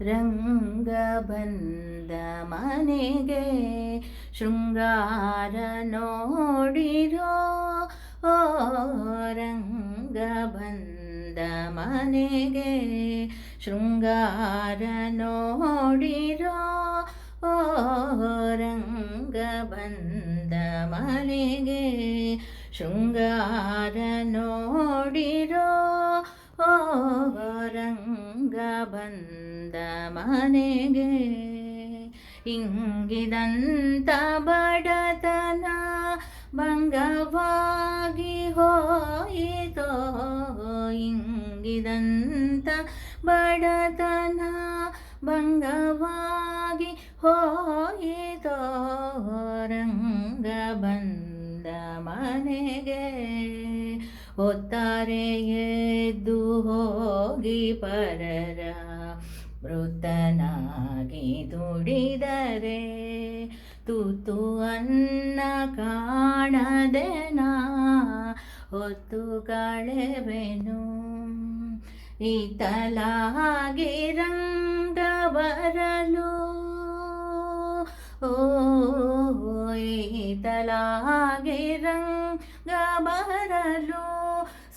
ರಂಗ ಬಂದ ಮನೆಗೆ ಶೃಂಗಾರ ನೋಡಿರೋ ಓ ರಂಗ ಬಂದ ಮನೆಗೆ ಶೃಂಗಾರ ನೋಡಿರೋ ಓ ರಂಗ ಬಂದ ಮನೆಗೆ ಶೃಂಗಾರ ನೋಡಿರೋ ಓ ರಂಗ ಬಂದ ಮನೆಗೆ ಇಂಗಿದಂತ ಬಡತನ ಭಂಗವಾಗಿ ಹೋಯಿತೋ ಇಂಗಿದಂತ ಬಡತನ ಭಂಗವಾಗಿ ಹೋಯಿತೋ ರಂಗ ಬಂದ ಮನೆಗೆ ಹೊತ್ತಾರೆ ಎದ್ದು ಹೋಗಿ ಪರರ ಮೃತನಾಗಿ ದುಡಿದರೆ ತುತ್ತು ಅನ್ನ ಕಾಣದೆ ನಾ ಹೊತ್ತು ಕಳೆವೆನು ಈತಲಾಗಿ ರಂಗ ಬರಲು ಓ ಈತಲಾಗಿ ರಂಗ ಬರಲು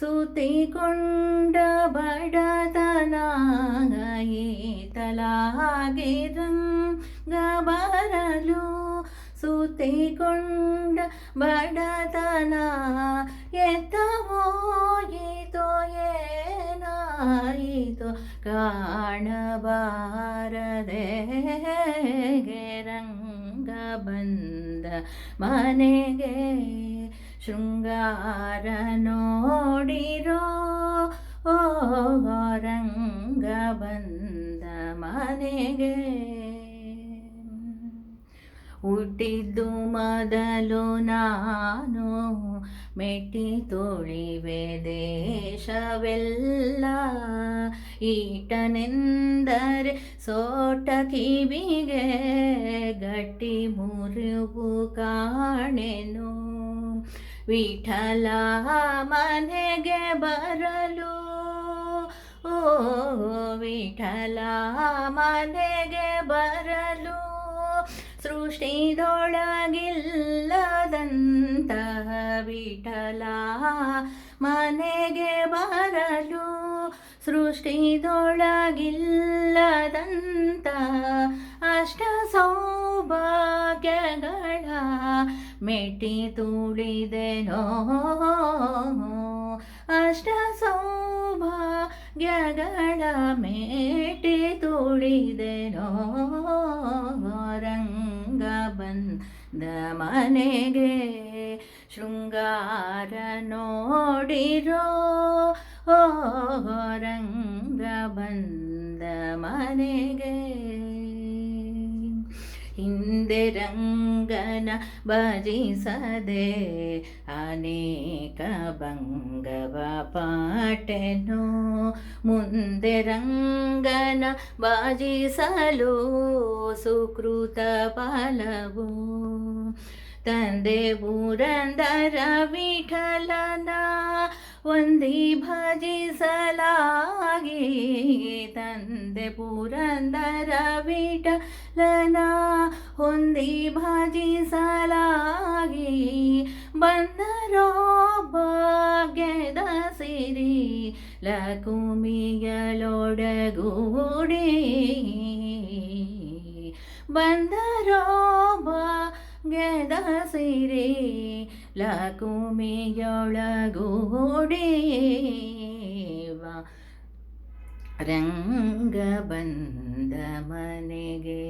ಸುತ್ತಿಕೊಂಡ ಬಡತನ ಈತಲಾಗಿ ರಂಗ ಬರಲು ಸುತ್ತಿಕೊಂಡ ಬಡತನ ಎತ್ತವೋಯಿತೋ ಏನಾಯಿತೋ ಕಾಣಬಾರದೆ ರಂಗ ಬಂದ ಮನೆಗೆ ಶೃಂಗಾರ ನೋಡಿರೋ ಓ ರಂಗ ಬಂದ ಮನೆಗೆ ಹುಟ್ಟಿದ್ದು ಮೊದಲು ನಾನು ಮೆಟ್ಟಿ ತುಳಿವೆ ದೇಶವೆಲ್ಲ ಈಟನೆಂದರೆ ಸೋಟ ಕಿವಿಗೆ ಗಟ್ಟಿ ಮುರಿವು ಕಾಣೆನು ವಿಠಲ ಮನೆಗೆ ಬರಲು ಓ ವಿಠಲ ಮನೆಗೆ ಬರಲು ಸೃಷ್ಟಿದೊಳಗಿಲ್ಲದಂತಹ ವಿಠಲ ಮನೆಗೆ ಬರಲು ಸೃಷ್ಟಿದೊಳಗಿಲ್ಲದಂತಹ ಅಷ್ಟ ಸೌಭಾಗ್ಯಗಳ ಮೆಟ್ಟಿ ತುಳಿದೆನೋ ಅಷ್ಟ ಸೌಭಾಗ್ಯಗಳ ಮೆಟ್ಟಿ ತುಳಿದೆನೋ ರಂಗ ಬಂದ ಮನೆಗೆ ಶೃಂಗಾರ ನೋಡಿರೋ ಓ ರಂಗ ಬಂದ ಮನೆಗೆ ಹಿಂದೆ ರಂಗನ ಭಜಿಸದೆ ಅನೇಕ ಭಂಗವ ಪಾಟೆನು ಮುಂದೆ ರಂಗನ ಭಜಿಸಲು ಸುಕೃತ ಫಲವು ತಂದೆ ಪುರಂದರ ವಿಠಲನ ಒಂದಿ ಭಜಿಸಲಾಗಿ ತಂದೆ ಪುರಂದರ ವಿಠಲನ ಹೊಂದಿ ಭಜಿಸಲಾಗಿ ಬಂದರೋ ಭಾಗ್ಯದ ಸಿರಿ ಲಕುಮಿಯಲೊಡಗೂಡಿ ಬಂದರೋ ಭಾಗ್ಯದ ಸಿರಿ ಲಕುಮಿಯೊಳಗೂಡಿ ರಂಗ ಬಂದ ಮನೆಗೆ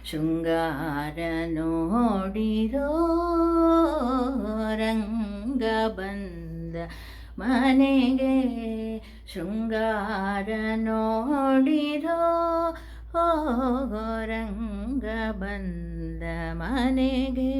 ಶೃಂಗಾರ ನೋಡಿರೋ ರಂಗ ಬಂದ ಮನೆಗೆ ಶೃಂಗಾರ ನೋಡಿರೋ ಓ ರಂಗ ಬಂದ ಮನೆಗೆ